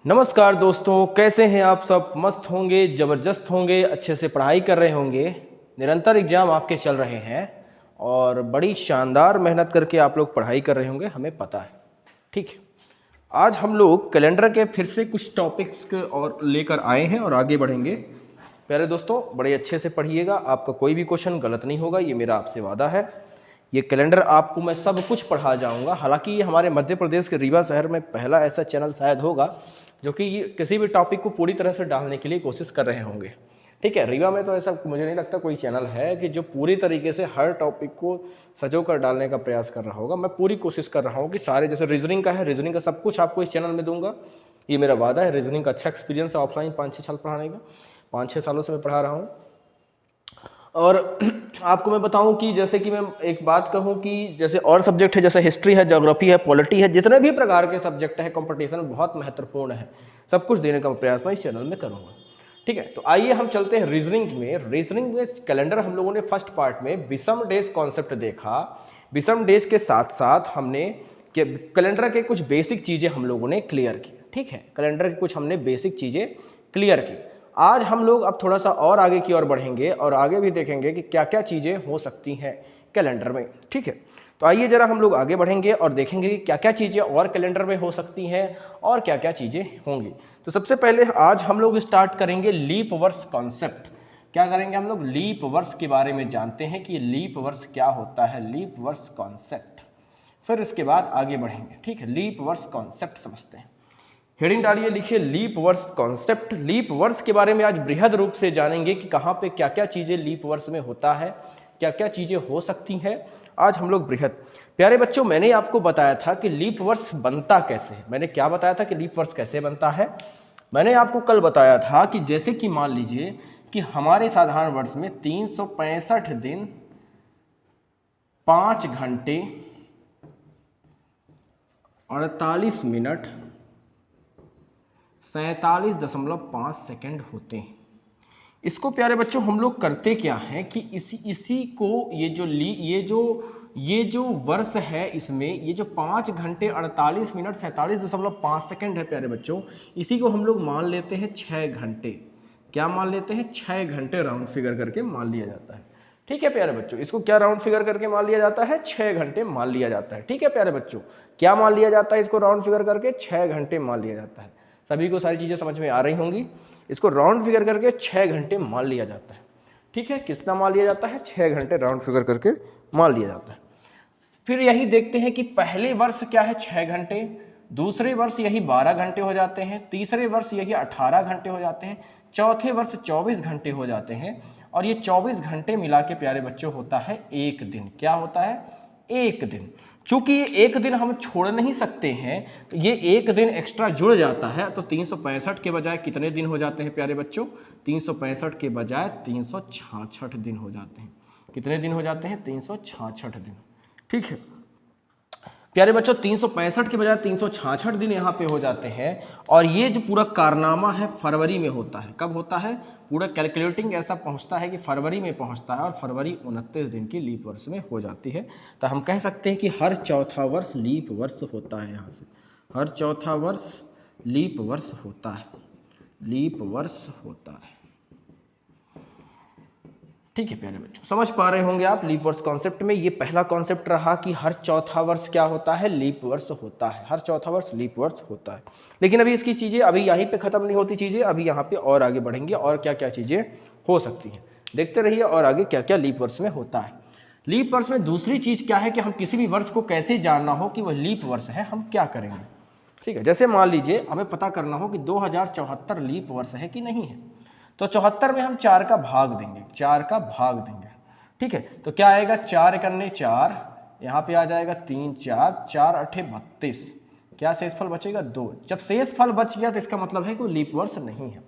नमस्कार दोस्तों, कैसे हैं आप सब। मस्त होंगे, ज़बरदस्त होंगे, अच्छे से पढ़ाई कर रहे होंगे। निरंतर एग्जाम आपके चल रहे हैं और बड़ी शानदार मेहनत करके आप लोग पढ़ाई कर रहे होंगे, हमें पता है। ठीक है, आज हम लोग कैलेंडर के फिर से कुछ टॉपिक्स और लेकर आए हैं और आगे बढ़ेंगे। प्यारे दोस्तों, बड़े अच्छे से पढ़िएगा, आपका कोई भी क्वेश्चन गलत नहीं होगा, ये मेरा आपसे वादा है। ये कैलेंडर आपको मैं सब कुछ पढ़ा जाऊंगा। हालांकि ये हमारे मध्य प्रदेश के रीवा शहर में पहला ऐसा चैनल शायद होगा जो कि किसी भी टॉपिक को पूरी तरह से डालने के लिए कोशिश कर रहे होंगे। ठीक है, रीवा में तो ऐसा मुझे नहीं लगता कोई चैनल है कि जो पूरी तरीके से हर टॉपिक को सजो कर डालने का प्रयास कर रहा होगा। मैं पूरी कोशिश कर रहा हूँ कि सारे, जैसे रीजनिंग का है, रीजनिंग का सब कुछ आपको इस चैनल में दूंगा, ये मेरा वादा है। रीजनिंग का अच्छा एक्सपीरियंस है ऑफलाइन 5-6 साल पढ़ाने का, 5-6 सालों से मैं पढ़ा रहा हूँ। और आपको मैं बताऊं कि जैसे कि मैं एक बात कहूं कि जैसे और सब्जेक्ट है, जैसे हिस्ट्री है, ज्योग्राफी है, पॉलिटी है, जितने भी प्रकार के सब्जेक्ट है कंपटीशन में बहुत महत्वपूर्ण है, सब कुछ देने का प्रयास मैं इस चैनल में करूंगा। ठीक है, तो आइए हम चलते हैं रीजनिंग में। रीजनिंग में कैलेंडर हम लोगों ने फर्स्ट पार्ट में विषम डेज कॉन्सेप्ट देखा। विषम डेज के साथ साथ हमने कैलेंडर के कुछ बेसिक चीज़ें हम लोगों ने क्लियर की। ठीक है, कैलेंडर की कुछ हमने बेसिक चीज़ें क्लियर की। आज हम लोग अब थोड़ा सा और आगे की ओर बढ़ेंगे और आगे भी देखेंगे कि क्या क्या चीज़ें हो सकती हैं कैलेंडर में। ठीक है, तो आइए जरा हम लोग आगे बढ़ेंगे और देखेंगे कि क्या क्या चीज़ें और कैलेंडर में हो सकती हैं और क्या क्या चीज़ें होंगी। तो सबसे पहले आज हम लोग स्टार्ट करेंगे लीप वर्ष कॉन्सेप्ट। क्या करेंगे हम लोग? लीप वर्ष के बारे में जानते हैं कि लीप वर्ष क्या होता है, लीप वर्ष कॉन्सेप्ट। फिर इसके बाद आगे बढ़ेंगे। ठीक है, लीप वर्ष कॉन्सेप्ट समझते हैं। हेडिंग डालिए, लिखिए लीप वर्ष कॉन्सेप्ट। लीप वर्ष के बारे में आज बृहद रूप से जानेंगे कि कहाँ पे क्या क्या चीज़ें लीप वर्ष में होता है, क्या क्या चीज़ें हो सकती हैं। आज हम लोग बृहद। प्यारे बच्चों, मैंने आपको बताया था कि लीप वर्ष बनता कैसे है। मैंने क्या बताया था कि लीप वर्ष कैसे बनता है? मैंने आपको कल बताया था कि जैसे कि मान लीजिए कि हमारे साधारण वर्ष में 365 दिन 5 घंटे 48 मिनट 47.5 सेकेंड होते हैं। इसको प्यारे बच्चों हम लोग करते क्या है कि इसी को ये जो वर्ष है, इसमें ये जो 5 घंटे 48 मिनट 47.5 सेकेंड है प्यारे बच्चों, इसी को हम लोग मान लेते हैं 6 घंटे। क्या मान लेते हैं? 6 घंटे राउंड फिगर करके मान लिया जाता है। ठीक है प्यारे बच्चों, इसको क्या राउंड फिगर करके मान लिया जाता है? 6 घंटे मान लिया जाता है। ठीक है प्यारे बच्चों, क्या मान लिया जाता है? इसको राउंड फिगर करके 6 घंटे मान लिया जाता है। सभी को सारी चीज़ें समझ में आ रही होंगी। इसको राउंड फिगर करके 6 घंटे मान लिया जाता है। ठीक है, कितना मान लिया जाता है? 6 घंटे राउंड फिगर करके मान लिया जाता है। फिर यही देखते हैं कि पहले वर्ष क्या है? 6 घंटे। दूसरे वर्ष यही 12 घंटे हो जाते हैं। तीसरे वर्ष यही 18 घंटे हो जाते हैं। चौथे वर्ष 24 घंटे हो जाते हैं। और ये 24 घंटे मिला के प्यारे बच्चों होता है एक दिन। क्या होता है? एक दिन। चूंकि ये एक दिन हम छोड़ नहीं सकते हैं, तो ये एक दिन एक्स्ट्रा जुड़ जाता है, तो 365 के बजाय कितने दिन हो जाते हैं प्यारे बच्चों? 365 के बजाय 366 दिन हो जाते हैं। कितने दिन हो जाते हैं? 366 दिन। ठीक है प्यारे बच्चों, 365 के बजाय 366 दिन यहाँ पे हो जाते हैं। और ये जो पूरा कारनामा है फरवरी में होता है। कब होता है? पूरा कैलकुलेटिंग ऐसा पहुँचता है कि फरवरी में पहुँचता है और फरवरी 29 दिन की लीप वर्ष में हो जाती है। तो हम कह सकते हैं कि हर चौथा वर्ष लीप वर्ष होता है। यहाँ से हर चौथा वर्ष लीप वर्ष होता है, लीप वर्ष होता है। ठीक है प्यारे बच्चों, समझ पा रहे होंगे आप लीप वर्ष कॉन्सेप्ट में। ये पहला कॉन्सेप्ट रहा कि हर चौथा वर्ष क्या होता है? लीप वर्ष होता है। हर चौथा वर्ष लीप वर्ष होता है। लेकिन अभी इसकी चीज़ें अभी यहीं पे ख़त्म नहीं होती चीज़ें, अभी यहाँ पे और आगे बढ़ेंगे और क्या क्या चीज़ें हो सकती हैं। देखते रहिए और आगे क्या क्या लीप वर्ष में होता है। लीप वर्ष में दूसरी चीज़ क्या है कि हम किसी भी वर्ष को कैसे जानना हो कि वह लीप वर्ष है, हम क्या करेंगे? ठीक है, जैसे मान लीजिए हमें पता करना हो कि 2074 लीप वर्ष है कि नहीं है, तो 74 में हम 4 का भाग देंगे, 4 का भाग देंगे। ठीक है, तो क्या आएगा? 4 एकन्ने 4, यहाँ पे आ जाएगा 3 4, 4 8 32। क्या शेषफल बचेगा? 2। जब शेषफल बच गया तो इसका मतलब है कि लीप वर्ष नहीं है।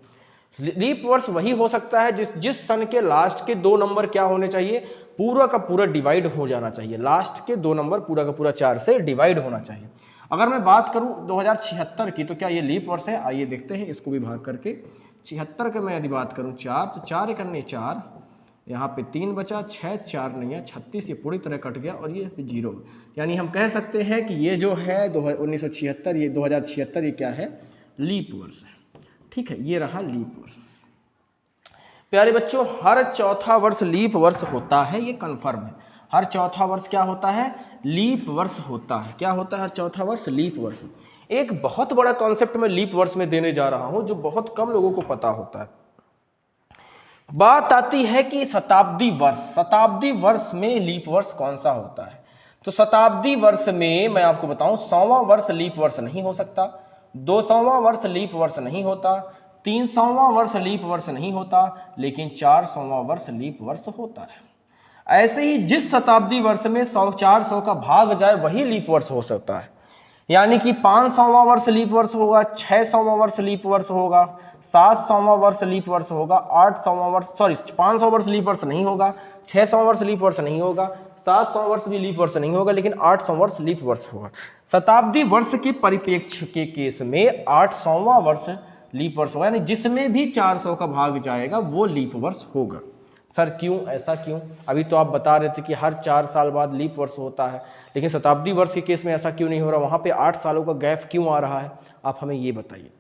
लीप वर्ष वही हो सकता है जिस सन के लास्ट के 2 नंबर क्या होने चाहिए? पूरा का पूरा डिवाइड हो जाना चाहिए। लास्ट के 2 नंबर पूरा का पूरा 4 से डिवाइड होना चाहिए। अगर मैं बात करूं 2076 की, तो क्या ये लीप वर्ष है? आइए देखते हैं इसको भी भाग करके। 76 के मैं यदि बात करूं 4, तो 4 एकन्ने 4, यहाँ पे 3 बचा, 6 4 नहीं है 36, ये पूरी तरह कट गया और ये 0। यानी हम कह सकते हैं कि ये जो है 1976, ये 2076 ये क्या है? लीप वर्ष है। ठीक है, ये रहा लीप वर्ष। प्यारे बच्चों, हर चौथा वर्ष लीप वर्ष होता है, ये कंफर्म है। हर चौथा वर्ष क्या होता है? लीप वर्ष होता है। क्या होता है? हर चौथा वर्ष लीप वर्ष। एक बहुत बड़ा कॉन्सेप्ट मैं लीप वर्ष में देने जा रहा हूं जो बहुत कम लोगों को पता होता है। बात आती है कि शताब्दी वर्ष, शताब्दी वर्ष में लीप वर्ष कौन सा होता है? तो शताब्दी वर्ष में मैं आपको बताऊं 100वां वर्ष लीप वर्ष नहीं हो सकता, 200वां वर्ष लीप वर्ष नहीं होता, 300वां वर्ष लीप वर्ष नहीं होता, लेकिन 400वां वर्ष लीप वर्ष होता है। ऐसे ही जिस शताब्दी वर्ष में 100-400 का भाग जाए वही लीप वर्ष हो सकता है। यानी कि 500वां वर्ष लीप वर्ष होगा, 600वां वर्ष लीप वर्ष होगा, 700वां वर्ष लीप वर्ष होगा, 800वां वर्ष 500 वर्ष लीप वर्ष नहीं होगा, 600 वर्ष लीप वर्ष नहीं होगा, 700 वर्ष भी लीप वर्ष नहीं होगा, लेकिन 800 वर्ष लीप वर्ष होगा। शताब्दी वर्ष के परिप्रेक्ष्य के केस में 800वां वर्ष लीप वर्ष होगा, यानी जिसमें भी 400 का भाग जाएगा वो लीप वर्ष होगा। सर क्यों, ऐसा क्यों? अभी तो आप बता रहे थे कि हर 4 साल बाद लीप वर्ष होता है, लेकिन शताब्दी वर्ष के केस में ऐसा क्यों नहीं हो रहा? वहाँ पे 8 सालों का गैप क्यों आ रहा है? आप हमें ये बताइए।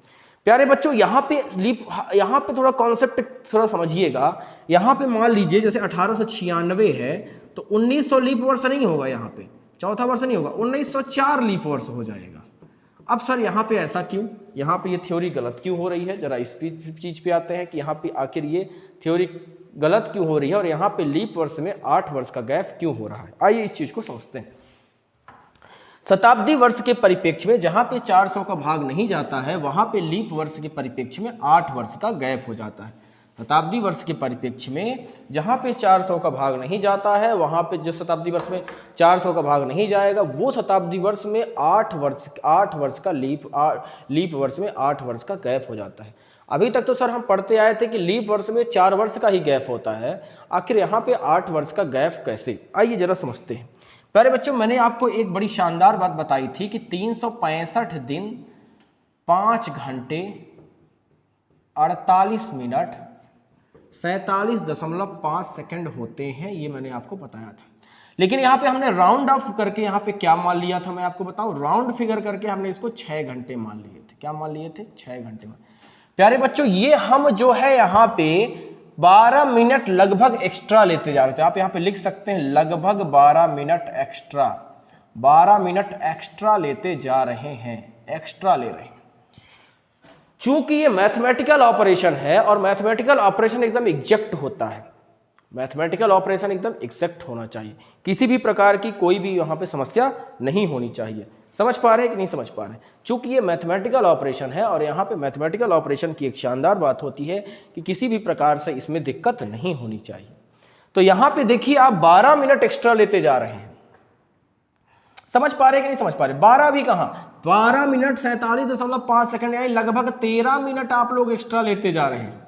प्यारे बच्चों, यहाँ पे थोड़ा कॉन्सेप्ट थोड़ा समझिएगा। यहाँ पे मान लीजिए जैसे 1896 है तो 1900 लीप वर्ष नहीं होगा, यहाँ पे चौथा वर्ष नहीं होगा, 1904 लीप वर्ष हो जाएगा। अब सर यहाँ पे ऐसा क्यों? यहाँ पे ये थ्योरी गलत क्यों हो रही है? जरा इस चीज पे आते हैं कि यहाँ पे आखिर ये थ्योरी गलत क्यों हो रही है और यहाँ पे लीप वर्ष में 8 वर्ष का गैप क्यों हो रहा है। आइए इस चीज को समझते हैं। शताब्दी वर्ष के परिप्रेक्ष्य में जहाँ पे 400 का भाग नहीं जाता है वहाँ पे लीप वर्ष के परिप्रेक्ष्य में 8 वर्ष का गैप हो जाता है। शताब्दी वर्ष के परिप्रेक्ष्य में जहाँ पे 400 का भाग नहीं जाता है वहाँ पे जिस शताब्दी वर्ष में 400 का भाग नहीं जाएगा वो शताब्दी वर्ष में 8 वर्ष का लीप वर्ष में 8 वर्ष का गैप हो जाता है। अभी तक तो सर हम पढ़ते आए थे कि लीप वर्ष में 4 वर्ष का ही गैप होता है, आखिर यहाँ पे 8 वर्ष का गैप कैसे? आइए जरा समझते हैं। प्यारे बच्चों, मैंने आपको एक बड़ी शानदार बात बताई थी कि 365 दिन 5 घंटे 48 मिनट 47.5 सेकंड होते हैं, ये मैंने आपको बताया था। लेकिन यहाँ पे हमने राउंड ऑफ करके यहाँ पे क्या मान लिया था मैं आपको बताऊं, राउंड फिगर करके हमने इसको 6 घंटे मान लिए थे। क्या मान लिए थे? 6 घंटे में। प्यारे बच्चों, ये हम जो है यहाँ पे 12 मिनट लगभग एक्स्ट्रा लेते जा रहे थे। आप यहाँ पे लिख सकते हैं लगभग 12 मिनट एक्स्ट्रा, 12 मिनट एक्स्ट्रा लेते जा रहे हैं, एक्स्ट्रा ले रहे हैं। चूंकि ये मैथमेटिकल ऑपरेशन है और मैथमेटिकल ऑपरेशन एकदम एग्जैक्ट होता है, मैथमेटिकल ऑपरेशन एकदम एग्जैक्ट होना चाहिए, किसी भी प्रकार की कोई भी यहाँ पे समस्या नहीं होनी चाहिए। समझ पा रहे हैं कि नहीं समझ पा रहे हैं? चूंकि ये मैथमेटिकल ऑपरेशन है और यहाँ पे मैथमेटिकल ऑपरेशन की एक शानदार बात होती है कि किसी भी प्रकार से इसमें दिक्कत नहीं होनी चाहिए। तो यहाँ पे देखिए आप 12 मिनट एक्स्ट्रा लेते जा रहे हैं। समझ पा रहे हैं कि नहीं समझ पा रहे? 12 भी कहां, 12 मिनट 47.5 सेकंड, यानी लगभग 13 मिनट आप लोग एक्स्ट्रा लेते जा रहे हैं।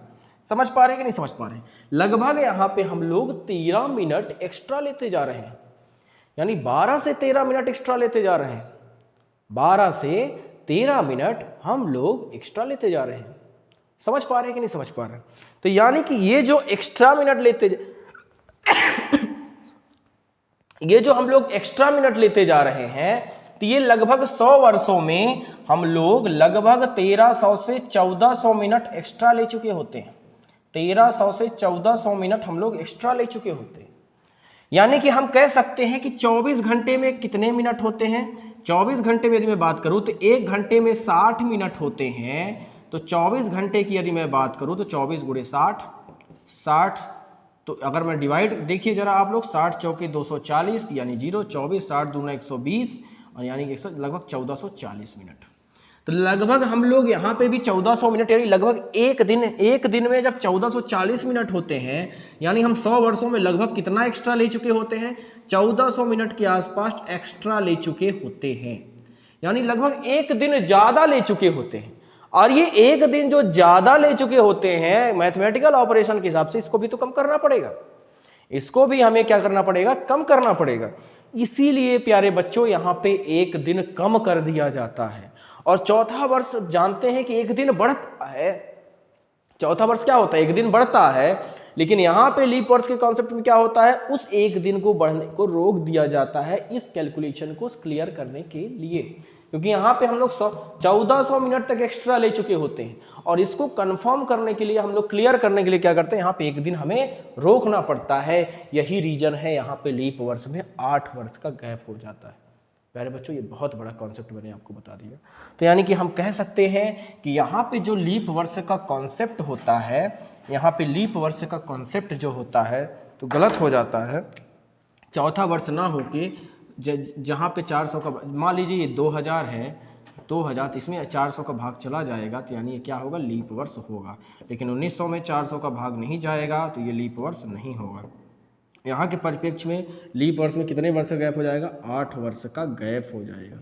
समझ पा रहे हैं कि नहीं समझ पा रहे हैं? लगभग यहाँ पे हम लोग 13 मिनट एक्स्ट्रा लेते जा रहे हैं, यानी 12 से 13 मिनट एक्स्ट्रा लेते जा रहे हैं। 12 से 13 मिनट हम लोग एक्स्ट्रा लेते जा रहे हैं। समझ पा रहे हैं कि नहीं समझ पा रहे हैं? तो यानी कि ये जो एक्स्ट्रा मिनट ये जो हम लोग एक्स्ट्रा मिनट लेते जा रहे हैं तो ये लगभग 100 वर्षों में हम लोग लगभग 1300 से 1400 मिनट एक्स्ट्रा ले चुके होते हैं। 1300 से 1400 मिनट हम लोग एक्स्ट्रा ले चुके होते हैं। यानी कि हम कह सकते हैं कि 24 घंटे में कितने मिनट होते हैं? 24 घंटे में यदि मैं बात करूं तो 1 घंटे में 60 मिनट होते हैं। तो 24 घंटे की यदि मैं बात करूं तो 24 गुणे 60, तो अगर मैं डिवाइड देखिए जरा आप लोग, 60 चौके 240 यानी 0, 24 60 दूना 120 और यानी लगभग 1440 मिनट। तो लगभग हम लोग यहाँ पे भी 1400 मिनट, यानी लगभग एक दिन में जब 1440 मिनट होते हैं, यानी हम 100 वर्षों में लगभग कितना एक्स्ट्रा ले चुके होते हैं? 1400 मिनट के आसपास एक्स्ट्रा ले चुके होते हैं, यानी लगभग एक दिन ज्यादा ले चुके होते हैं। और ये एक दिन जो ज्यादा ले चुके होते हैं मैथमेटिकल ऑपरेशन के हिसाब से, इसको भी तो कम करना पड़ेगा, इसको भी हमें क्या करना पड़ेगा? कम करना पड़ेगा। इसीलिए प्यारे बच्चों यहाँ पे एक दिन कम कर दिया जाता है। और चौथा वर्ष जानते हैं कि एक दिन बढ़ता है। चौथा वर्ष क्या होता है? एक दिन बढ़ता है। लेकिन यहाँ पे लीप वर्ष के कॉन्सेप्ट में क्या होता है? उस एक दिन को बढ़ने को रोक दिया जाता है, इस कैलकुलेशन को क्लियर करने के लिए, क्योंकि यहाँ पे हम लोग 1400 मिनट तक एक्स्ट्रा ले चुके होते हैं और इसको कंफर्म करने के लिए हम लोग क्लियर करने के लिए क्या करते हैं, यहाँ पे एक दिन हमें रोकना पड़ता है। यही रीजन है यहाँ पे लीप वर्ष में 8 वर्ष का गैप हो जाता है। प्यारे बच्चों, ये बहुत बड़ा कॉन्सेप्ट मैंने आपको बता दिया। तो यानी कि हम कह सकते हैं कि यहाँ पे जो लीप वर्ष का कॉन्सेप्ट होता है, यहाँ पे लीप वर्ष का कॉन्सेप्ट जो होता है तो गलत हो जाता है। चौथा वर्ष ना होके जहाँ पे 400 का, मान लीजिए ये 2000 है, 2000 तो इसमें 400 का भाग चला जाएगा, तो यानी ये क्या होगा, लीप वर्ष होगा। लेकिन 1900 में 400 का भाग नहीं जाएगा तो ये लीप वर्ष नहीं होगा। यहाँ के परिप्रेक्ष्य में लीप वर्ष में कितने वर्ष का गैप हो जाएगा, 8 वर्ष का गैप हो जाएगा,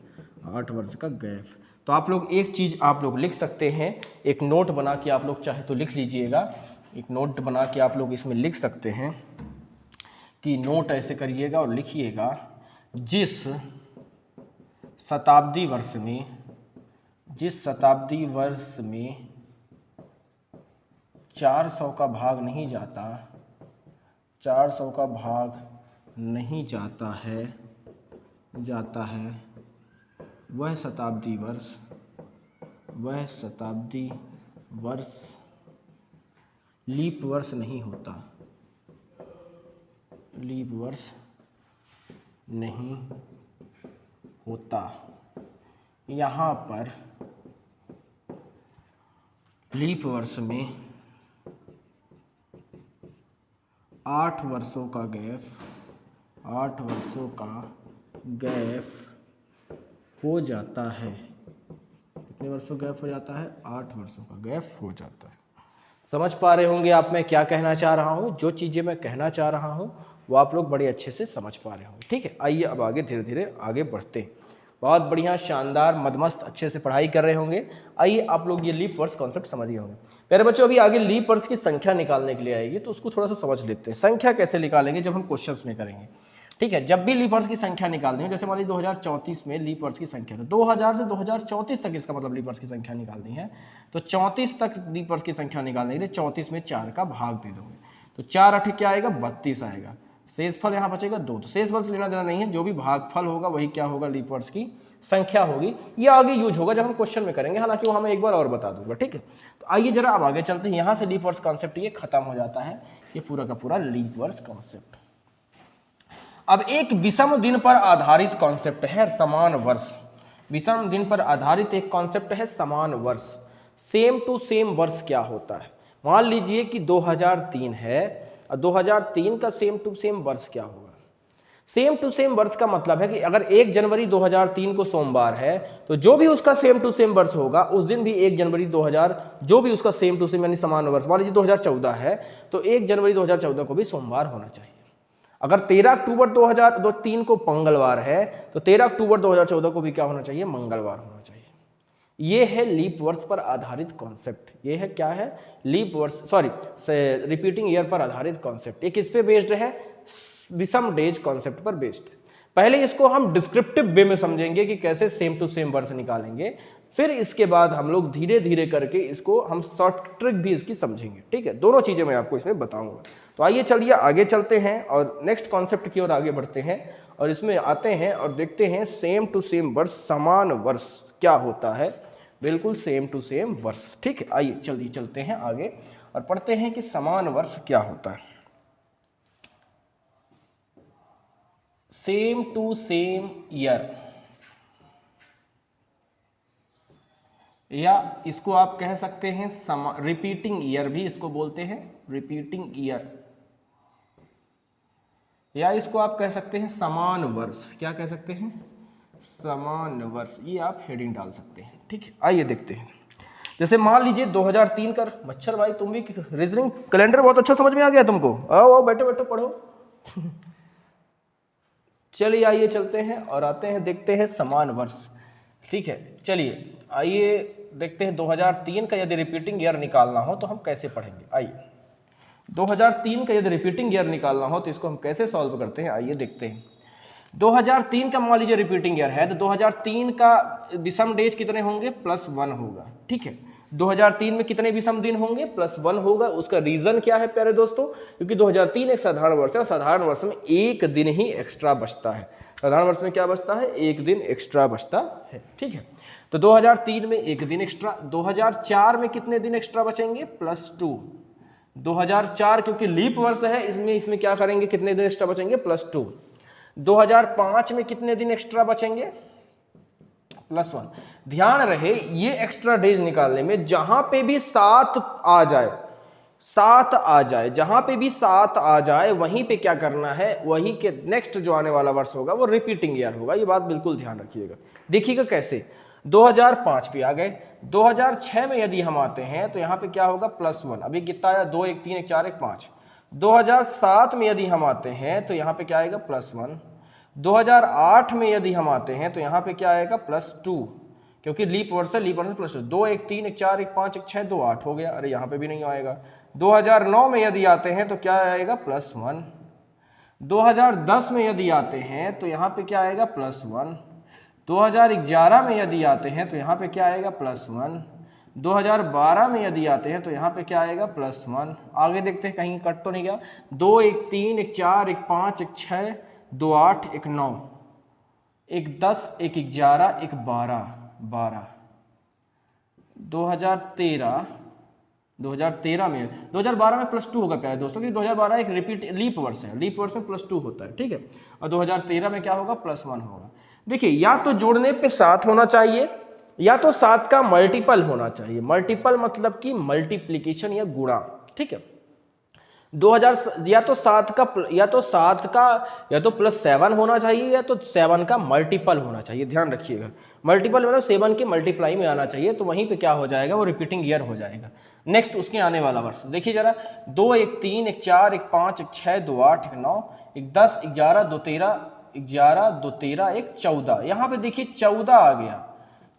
8 वर्ष का गैप। तो आप लोग एक चीज़ आप लोग लिख सकते हैं, एक नोट बना के आप लोग चाहे तो लिख लीजिएगा, एक नोट बना के आप लोग इसमें लिख सकते हैं कि नोट ऐसे करिएगा और लिखिएगा, जिस शताब्दी वर्ष में 400 का भाग नहीं जाता, 400 का भाग नहीं जाता है वह शताब्दी वर्ष लीप वर्ष नहीं होता, लीप वर्ष नहीं होता। यहाँ पर लीप वर्ष में 8 वर्षों का गैप, 8 वर्षों का गैप हो जाता है। कितने वर्षों गैप हो जाता है, 8 वर्षों का गैप हो जाता है। समझ पा रहे होंगे आप मैं क्या कहना चाह रहा हूँ, जो चीज़ें मैं कहना चाह रहा हूँ वो आप लोग बड़े अच्छे से समझ पा रहे होंगे। ठीक है, आइए अब आगे धीरे धीरे आगे बढ़ते हैं। बहुत बढ़िया, शानदार, मदमस्त अच्छे से पढ़ाई कर रहे होंगे। आइए आप लोग ये लीप वर्ष कॉन्सेप्ट समझ गए होंगे। प्यारे बच्चों, अभी आगे लीप वर्ष की संख्या निकालने के लिए आएगी, तो उसको थोड़ा सा समझ लेते हैं। संख्या कैसे निकालेंगे जब हम क्वेश्चंस में करेंगे। ठीक है, जब भी लीप वर्ष की संख्या निकालते हैं, जैसे मान लीजिए 2034 में लीप वर्ष की संख्या, तो 2000 से 2034 तक इसका मतलब लीप वर्ष की संख्या निकालनी है। तो 34 तक लीप वर्ष की संख्या निकालने के लिए 34 में 4 का भाग दे दोगे, तो 4 8 क्या आएगा, 32 आएगा। शेषफल यहाँ बचेगा 2, तो शेषफल से लेना देना नहीं है, जो भी भागफल होगा वही क्या होगा, लीप वर्ष की संख्या होगी। ये आगे यूज होगा जब हम क्वेश्चन में करेंगे, हालांकि वो हमें एक बार और बता दूंगा। ठीक है, तो आइए जरा अब आगे चलते हैं। यहाँ से लीप वर्ष कॉन्सेप्ट ये खत्म हो जाता है, ये पूरा का पूरा लीप वर्ष कॉन्सेप्ट। अब एक विषम दिन पर आधारित कॉन्सेप्ट है समान वर्ष। विषम दिन पर आधारित एक कॉन्सेप्ट है समान वर्ष। सेम टू सेम वर्ष क्या होता है, मान लीजिए कि 2003 है और 2003 का सेम टू सेम वर्ष क्या होगा। सेम टू सेम वर्ष का मतलब है कि अगर 1 जनवरी 2003 को सोमवार है, तो जो भी उसका सेम टू सेम वर्ष होगा उस दिन भी 1 जनवरी 2000, जो भी उसका सेम टू सेम यानी समान वर्ष, मान लीजिए 2014 है तो 1 जनवरी 2014 को भी सोमवार होना चाहिए। अगर 13 अक्टूबर 2003 को मंगलवार है तो 13 अक्टूबर 2014 को भी क्या होना चाहिए, मंगलवार होना चाहिए। ये है लीप वर्ष पर आधारित कॉन्सेप्ट। ये है क्या है, लीप वर्ष, सॉरी रिपीटिंग ईयर पर आधारित कॉन्सेप्ट। ये किस पे बेस्ड है, विषम डेज कॉन्सेप्ट पर बेस्ड है। पहले इसको हम डिस्क्रिप्टिव वे में समझेंगे कि कैसे सेम टू सेम वर्ष निकालेंगे, फिर इसके बाद हम लोग धीरे धीरे करके इसको हम शॉर्ट ट्रिक भी इसकी समझेंगे। ठीक है, दोनों चीजें मैं आपको इसमें बताऊंगा। तो आइए चलिए आगे चलते हैं और नेक्स्ट कॉन्सेप्ट की ओर आगे बढ़ते हैं और इसमें आते हैं और देखते हैं सेम टू सेम वर्ष, समान वर्ष क्या होता है। बिल्कुल सेम टू सेम वर्ष। ठीक है, आइए चलिए चलते हैं आगे और पढ़ते हैं कि समान वर्ष क्या होता है। सेम टू सेम ईयर, या इसको आप कह सकते हैं रिपीटिंग ईयर भी इसको बोलते हैं, रिपीटिंग ईयर, या इसको आप कह सकते हैं समान वर्ष। क्या कह सकते हैं, समान वर्ष। ये आप हेडिंग डाल सकते हैं। ठीक है, आइए देखते हैं। जैसे मान लीजिए 2003 का, मच्छर भाई तुम भी रीजनिंग कैलेंडर बहुत अच्छा समझ में आ गया तुमको, आओ बैठो बैठो पढ़ो। चलिए आइए चलते हैं और आते हैं देखते हैं समान वर्ष। ठीक है, चलिए आइए देखते हैं 2003 का यदि रिपीटिंग ईयर निकालना हो तो हम कैसे पढ़ेंगे। आइए 2003 का यदि रिपीटिंग ईयर निकालना हो तो इसको हम कैसे सॉल्व करते हैं, आइए देखते हैं। 2003 का मान लीजिए रिपीटिंग ईयर है तो 2003 का विषम डेज कितने होंगे, +1 होगा। ठीक है, 2003 में कितने विषम दिन होंगे? +1 होगा। उसका रीजन क्या है प्यारे दोस्तों? क्योंकि 2003 एक साधारण वर्ष है और साधारण वर्ष में एक दिन ही एक्स्ट्रा बचता है। साधारण वर्ष में क्या बचता है? एक दिन एक्स्ट्रा बचता है। ठीक है, तो 2003 में एक दिन एक्स्ट्रा। 2004 में कितने दिन एक्स्ट्रा बचेंगे? +2। 2004 क्योंकि लीप वर्ष है, इसमें क्या करेंगे? कितने दिन एक्स्ट्रा बचेंगे? +2। 2005 में कितने दिन एक्स्ट्रा बचेंगे? +1। ध्यान रहे ये एक्स्ट्रा डेज निकालने में जहां पे भी 7 आ जाए, 7 आ जाए, जहां पे भी 7 आ जाए वहीं पे क्या करना है? वही के नेक्स्ट जो आने वाला वर्ष होगा वो रिपीटिंग ईयर होगा। ये बात बिल्कुल ध्यान रखिएगा। देखिएगा कैसे, 2005 पे आ गए। 2006 में यदि हम आते हैं तो यहाँ पे क्या होगा? +1। अभी कितना आया? 2 1 3 1 4 1 5। 2007 में यदि हम आते हैं तो यहाँ पे क्या आएगा? +1। 2008 में यदि हम आते हैं तो यहाँ पे क्या आएगा? +2, क्योंकि लीप वर्ष है, लीप वर्ष +2। 2 1 3 1 4 1 5 1 6 2 8 हो गया। अरे यहाँ पे भी नहीं आएगा। 2009 में यदि आते हैं तो क्या आएगा? +1। 2010 में यदि आते हैं तो यहाँ पे क्या आएगा? +1। 2011 में यदि आते हैं तो यहाँ पे क्या आएगा? +1। 2012 में यदि आते हैं तो यहाँ पे क्या आएगा? +1। आगे देखते हैं कहीं कट तो नहीं गया। 2 1 3 1 4 1 5 1 6 2 8 1 9 1 10 1 11 1 12 12। 2013 में 2012 में +2 होगा प्यारे दोस्तों, क्योंकि 2012 एक रिपीट लीप वर्ष है, लीप वर्ष में +2 होता है। ठीक है, और 2013 में क्या होगा? +1 होगा। देखिए, या तो जोड़ने पे 7 होना चाहिए या तो 7 का मल्टीपल होना चाहिए। मल्टीपल मतलब कि मल्टीप्लीकेशन या गुणा। ठीक है, 2000 या तो 7 का +7 होना चाहिए या तो 7 का मल्टीपल होना चाहिए। ध्यान रखिएगा, मल्टीपल मतलब 7 के मल्टीप्लाई में आना चाहिए, तो वहीं पे क्या हो जाएगा? वो रिपीटिंग ईयर हो जाएगा। नेक्स्ट उसके आने वाला वर्ष देखिए जरा। 2 1 3 1 4 1 5 1 6 2 8 1 9 1 10 11 2 13 11 2 13 1 14। यहाँ पे देखिए 14 आ गया।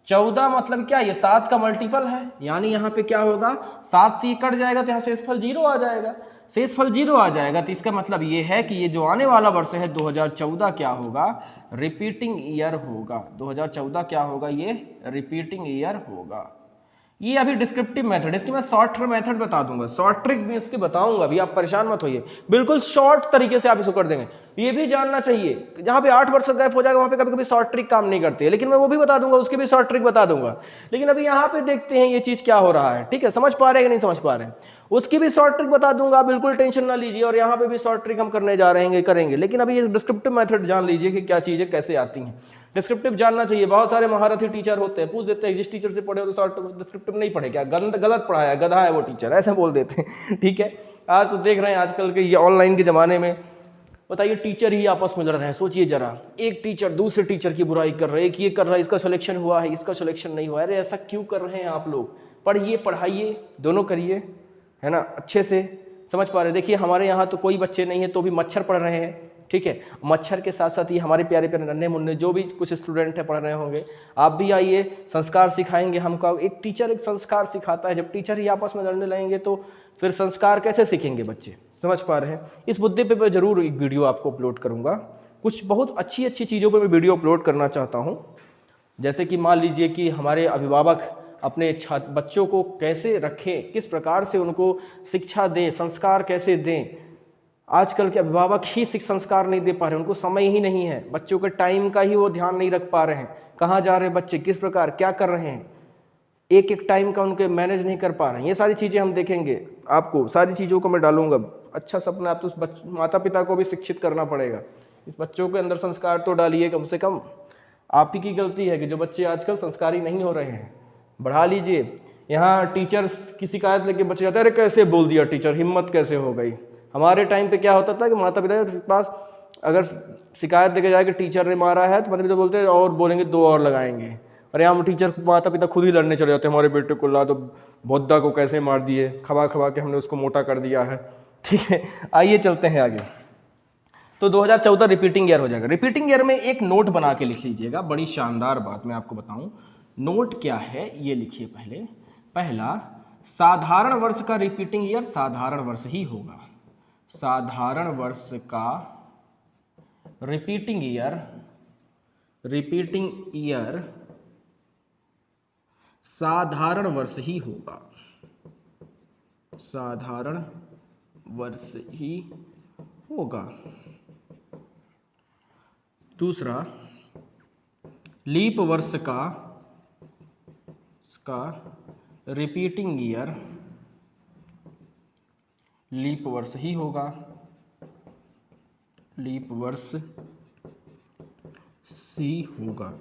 14 मतलब क्या? ये 7 का मल्टीपल है, यानी यहाँ पे क्या होगा? 7 से कट जाएगा तो यहाँ शेषफल 0 आ जाएगा। शेषफल 0 आ जाएगा तो इसका मतलब ये है कि ये जो आने वाला वर्ष है 2014 क्या होगा? रिपीटिंग ईयर होगा। 2014 क्या होगा? ये रिपीटिंग ईयर होगा। ये अभी डिस्क्रिप्टिव मेथड, इसकी मैं शॉर्ट मेथड बता दूंगा, शॉर्ट ट्रिक भी इसकी बताऊंगा। अभी आप परेशान मत होइए, बिल्कुल शॉर्ट तरीके से आप इसको कर देंगे। ये भी जानना चाहिए, जहां पे 8 वर्ष का गैप हो जाएगा वहां पे कभी कभी शॉर्ट ट्रिक काम नहीं करती है, लेकिन मैं वो भी बता दूंगा, उसकी भी शॉर्ट ट्रिक बता दूंगा। लेकिन अभी यहाँ पे देखते हैं ये चीज क्या हो रहा है। ठीक है, समझ पा रहे हैं कि नहीं समझ पा रहे हैं? उसकी भी शॉर्ट ट्रिक बता दूंगा, बिल्कुल टेंशन ना लीजिए। और यहाँ पे भी शॉर्ट ट्रिक हम करने जा रहे हैं, करेंगे। लेकिन अभी ये डिस्क्रिप्टिव मेथड जान लीजिए कि क्या चीजें कैसे आती हैं। डिस्क्रिप्टिव जानना चाहिए। बहुत सारे महारथी टीचर होते हैं, पूछ देते हैं जिस टीचर से पढ़े हो तो शॉर्ट डिस्क्रिप्टिव नहीं पढ़े क्या? गलत पढ़ाया, गधा है वो टीचर, ऐसे बोल देते हैं। ठीक है, आज तो देख रहे हैं आजकल के ये ऑनलाइन के जमाने में, बताइए टीचर ही आपस में लड़ रहे हैं। सोचिए जरा, एक टीचर दूसरे टीचर की बुराई कर रहे हैं कि ये कर रहा है, इसका सिलेक्शन हुआ है, इसका सिलेक्शन नहीं हुआ है। अरे ऐसा क्यों कर रहे हैं आप लोग? पढ़िए, पढ़ाइए, दोनों करिए, है ना, अच्छे से। समझ पा रहे? देखिए हमारे यहाँ तो कोई बच्चे नहीं है तो भी मच्छर पढ़ रहे हैं। ठीक है, मच्छर के साथ साथ ही हमारे प्यारे प्यारे नन्हे मुन्ने जो भी कुछ स्टूडेंट है पढ़ रहे होंगे, आप भी आइए, संस्कार सिखाएंगे हमको। एक टीचर एक संस्कार सिखाता है। जब टीचर ही आपस में लड़ने लगेंगे तो फिर संस्कार कैसे सीखेंगे बच्चे? समझ पा रहे हैं? इस मुद्दे पे मैं जरूर एक वीडियो आपको अपलोड करूंगा। कुछ बहुत अच्छी अच्छी चीज़ों पे मैं वीडियो अपलोड करना चाहता हूं, जैसे कि मान लीजिए कि हमारे अभिभावक अपने बच्चों को कैसे रखें, किस प्रकार से उनको शिक्षा दें, संस्कार कैसे दें। आजकल के अभिभावक ही संस्कार नहीं दे पा रहे, उनको समय ही नहीं है, बच्चों के टाइम का ही वो ध्यान नहीं रख पा रहे हैं। कहाँ जा रहे हैं बच्चे, किस प्रकार क्या कर रहे हैं, एक एक टाइम का उनके मैनेज नहीं कर पा रहे हैं। ये सारी चीज़ें हम देखेंगे, आपको सारी चीज़ों को मैं डालूंगा। अच्छा सपना, आप तो माता पिता को भी शिक्षित करना पड़ेगा, इस बच्चों के अंदर संस्कार तो डालिए कम से कम। आप ही की गलती है कि जो बच्चे आजकल संस्कारी नहीं हो रहे हैं। बढ़ा लीजिए। यहाँ टीचर्स की शिकायत लेके बच्चे जाते हैं, अरे कैसे बोल दिया टीचर, हिम्मत कैसे हो गई। हमारे टाइम पे क्या होता था कि माता पिता के पास अगर शिकायत देके जाए कि टीचर ने मारा है तो माता पिता बोलते हैं और बोलेंगे 2 और लगाएंगे। और यहाँ टीचर माता पिता खुद ही लड़ने चले जाते हैं, हमारे बेटे को ला दो, भोद्दा को कैसे मार दिए, खवा खवा के हमने उसको मोटा कर दिया है। ठीक है, आइए चलते हैं आगे। तो 2014 रिपीटिंग ईयर हो जाएगा। रिपीटिंग ईयर में एक नोट बना के लिख लीजिएगा, बड़ी शानदार बात मैं आपको बताऊं। नोट क्या है ये लिखिए पहले। पहला, साधारण वर्ष का रिपीटिंग ईयर साधारण वर्ष ही होगा। साधारण वर्ष का रिपीटिंग ईयर साधारण वर्ष ही होगा, साधारण वर्ष ही होगा। दूसरा, लीप वर्ष का रिपीटिंग ईयर लीप वर्ष ही होगा, लीप वर्ष ही होगा।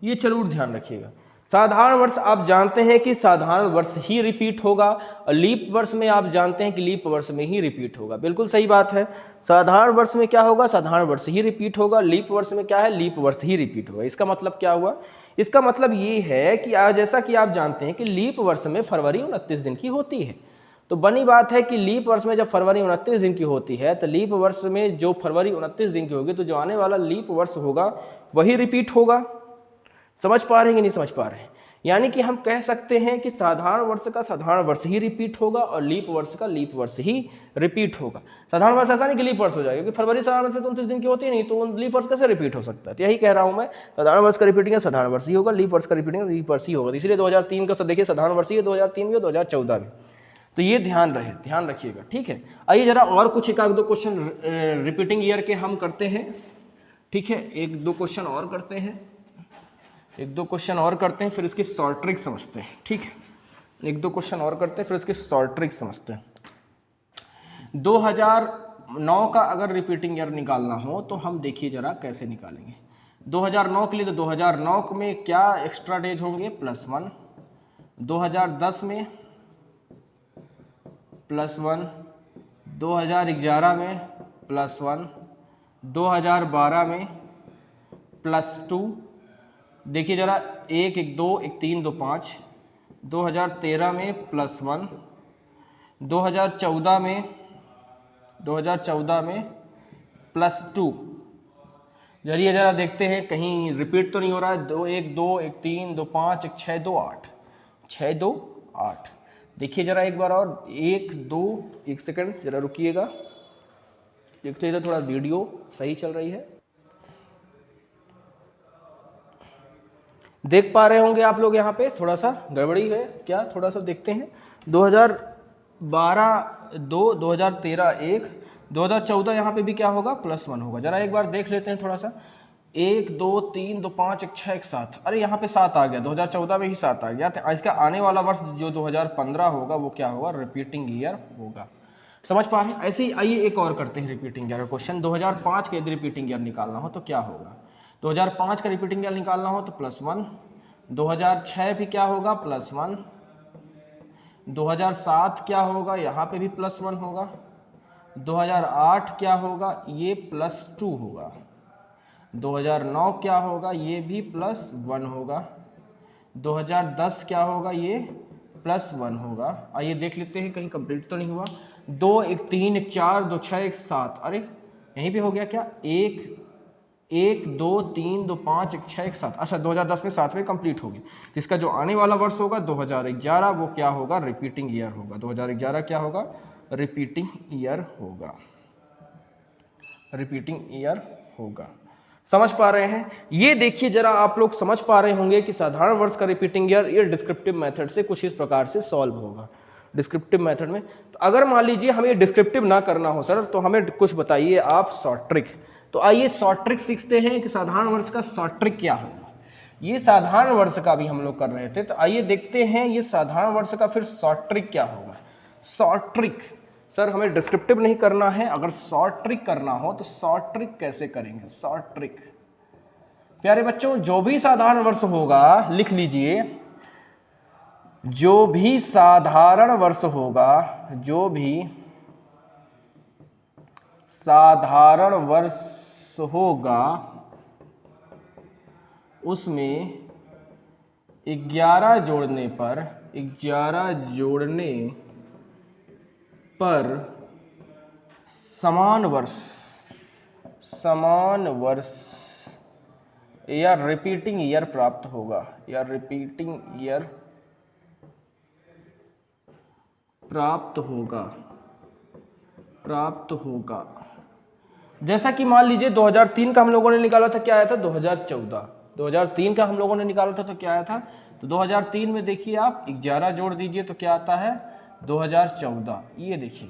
ये जरूर ध्यान रखिएगा। साधारण वर्ष आप जानते हैं कि साधारण वर्ष ही रिपीट होगा, और लीप वर्ष में आप जानते हैं कि लीप वर्ष में ही रिपीट होगा। बिल्कुल सही बात है। साधारण वर्ष में क्या होगा? साधारण वर्ष ही रिपीट होगा। लीप वर्ष में क्या है? लीप वर्ष ही रिपीट होगा। इसका मतलब क्या हुआ? इसका मतलब ये है कि जैसा कि आप जानते हैं कि लीप वर्ष में फरवरी 29 दिन की होती है, तो बनी बात है कि लीप वर्ष में जब फरवरी 29 दिन की होती है, तो लीप वर्ष में जो फरवरी 29 दिन की होगी, तो जो आने वाला लीप वर्ष होगा वही रिपीट होगा। समझ पा रहे हैं कि नहीं समझ पा रहे हैं? यानी कि हम कह सकते हैं कि साधारण वर्ष का साधारण वर्ष ही रिपीट होगा और लीप वर्ष का लीप वर्ष ही रिपीट होगा। साधारण वर्ष ऐसा नहीं कि लीप वर्ष हो जाएगा, क्योंकि फरवरी साधारण वर्ष में 29 दिन की होती है नहीं, तो लीप वर्ष कैसे रिपीट हो सकता है? तो यही कह रहा हूं मैं, साधारण वर्ष का रिपीटिंग साधारण वर्ष ही होगा, लीप वर्ष का रिपीटिंग लीप वर्ष ही होगा। इसलिए 2003 का देखिए साधारण वर्ष ही है, 2003 भी और 2014 भी। तो ये ध्यान रखिएगा, ठीक है। आइए जरा और कुछ एक आध दो क्वेश्चन रिपीटिंग ईयर के हम करते हैं, ठीक है। एक दो क्वेश्चन और करते हैं, फिर इसकी शॉर्ट ट्रिक समझते हैं, ठीक है। एक दो क्वेश्चन और करते हैं, फिर इसकी शॉर्ट ट्रिक समझते हैं। 2009 का अगर रिपीटिंग ईयर निकालना हो तो हम देखिए जरा कैसे निकालेंगे। 2009 के लिए तो 2009 में क्या एक्स्ट्रा डेज होंगे? +1। 2010 में +1, 2011 में +1, 2012 में +2। देखिए जरा 1 1 2 1 3 2 5। 2013 में +1, 2014 में +2। जरिए जरा देखते हैं कहीं रिपीट तो नहीं हो रहा है। 2 1 2 1 3 2 5 1 6 2 8 6 2 8। देखिए जरा एक बार और 1 2 1 सेकंड जरा रुकिएगा, देखते इधर थोड़ा वीडियो सही चल रही है, देख पा रहे होंगे आप लोग। यहाँ पे थोड़ा सा गड़बड़ी है क्या? थोड़ा सा देखते हैं। 2012 2, 2013 1, 2014 यहाँ पे भी क्या होगा? +1 होगा। जरा एक बार देख लेते हैं थोड़ा सा। 1 2 3 2 5 1 6 1 7। अरे यहाँ पे 7 आ गया, 2014 में ही 7 आ गया। तो इसका आने वाला वर्ष जो 2015 होगा वो क्या होगा? रिपीटिंग ईयर होगा। समझ पा रहे हैं? ऐसे ही आइए एक और करते हैं रिपीटिंग ईयर का क्वेश्चन। 2005 का यदि रिपीटिंग ईयर निकालना हो तो क्या होगा? 2005 का रिपीटिंग ईयर निकालना हो तो +1। 2006 भी क्या होगा? +1। 2007 क्या होगा? यहाँ पे भी +1 होगा। 2008 क्या होगा? ये +2 होगा। 2009 क्या होगा? ये भी +1 होगा। 2010 क्या होगा? ये +1 होगा। आइए देख लेते हैं कहीं कंप्लीट तो नहीं हुआ। 2 1 3 1 4 2 6 1 7। अरे यहीं पे हो गया क्या? 1 1 2 3 2 5 1 6 1 7। अच्छा 2010 में 7 में कंप्लीट होगी। इसका जो आने वाला वर्ष होगा 2011, वो क्या होगा? रिपीटिंग ईयर होगा। 2011 क्या होगा? रिपीटिंग ईयर होगा, रिपीटिंग ईयर होगा। समझ पा रहे हैं? ये देखिए जरा आप लोग समझ पा रहे होंगे कि साधारण वर्ष का रिपीटिंग ईयर ये डिस्क्रिप्टिव मेथड से कुछ इस प्रकार से सॉल्व होगा। डिस्क्रिप्टिव मेथड में तो अगर मान लीजिए हमें डिस्क्रिप्टिव ना करना हो सर, तो हमें कुछ बताइए आप शॉर्ट ट्रिक। तो आइए शॉर्ट ट्रिक सीखते हैं कि साधारण वर्ष का शॉर्ट ट्रिक क्या होगा। ये साधारण वर्ष का भी हम लोग कर रहे थे, तो आइए देखते हैं ये साधारण वर्ष का फिर शॉर्ट ट्रिक क्या होगा। शॉर्ट ट्रिक सर हमें डिस्क्रिप्टिव नहीं करना है, अगर शॉर्ट ट्रिक करना हो तो शॉर्ट ट्रिक कैसे करेंगे? शॉर्ट ट्रिक प्यारे बच्चों, जो भी साधारण वर्ष होगा लिख लीजिए, जो भी साधारण वर्ष होगा, जो भी साधारण वर्ष होगा उसमें 11 जोड़ने पर समान वर्ष या रिपीटिंग ईयर प्राप्त होगा, या रिपीटिंग ईयर प्राप्त होगा। जैसा कि मान लीजिए 2003 का हम लोगों ने निकाला था, क्या आया था? 2014। 2003 का हम लोगों ने निकाला था तो क्या आया था, तो 2003 में देखिए आप 11 जोड़ दीजिए तो क्या आता है 2014। ये देखिए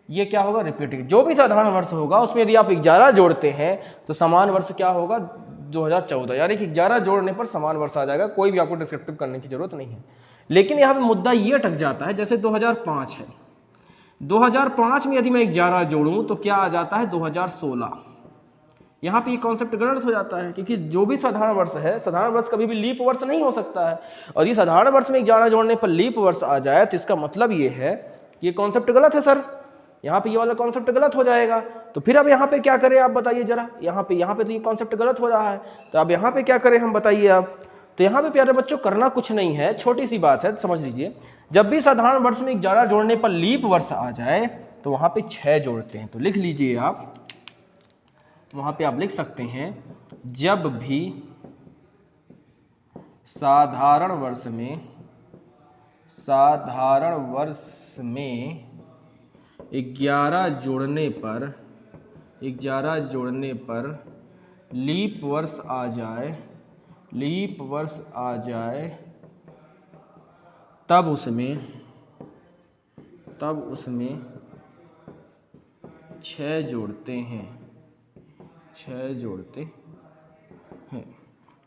ये क्या होगा रिपीटिंग, जो भी साधारण वर्ष होगा उसमें यदि आप 11 जोड़ते हैं तो समान वर्ष क्या होगा 2014, यानी कि 11 जोड़ने पर समान वर्ष आ जाएगा, कोई भी आपको डिस्क्रिप्टिव करने की जरूरत नहीं है। लेकिन यहाँ पे मुद्दा ये अटक जाता है, जैसे 2005 है, 2005 में यदि मैं 11 जोड़ूं तो क्या आ जाता है 2016। यहाँ पे ये कॉन्सेप्ट गलत हो जाता है, क्योंकि जो भी साधारण वर्ष है, साधारण वर्ष कभी भी लीप वर्ष नहीं हो सकता है, और ये साधारण वर्ष में 11 जोड़ने पर लीप वर्ष आ जाए तो इसका मतलब ये है कि ये कॉन्सेप्ट गलत है सर, यहाँ पे ये वाला कॉन्सेप्ट गलत हो जाएगा। तो फिर अब यहाँ पे क्या करें आप बताइए जरा, यहाँ पे तो ये कॉन्सेप्ट गलत हो रहा है, तो अब यहाँ पे क्या करें हम बताइए आप। तो यहाँ पे प्यारे बच्चों करना कुछ नहीं है, छोटी सी बात है, समझ लीजिए। जब भी साधारण वर्ष में 11 जोड़ने पर लीप वर्ष आ जाए तो वहाँ पे 6 जोड़ते हैं। तो लिख लीजिए आप, वहाँ पे आप लिख सकते हैं जब भी साधारण वर्ष में 11 जोड़ने पर लीप वर्ष आ जाए तब उसमें 6 जोड़ते हैं।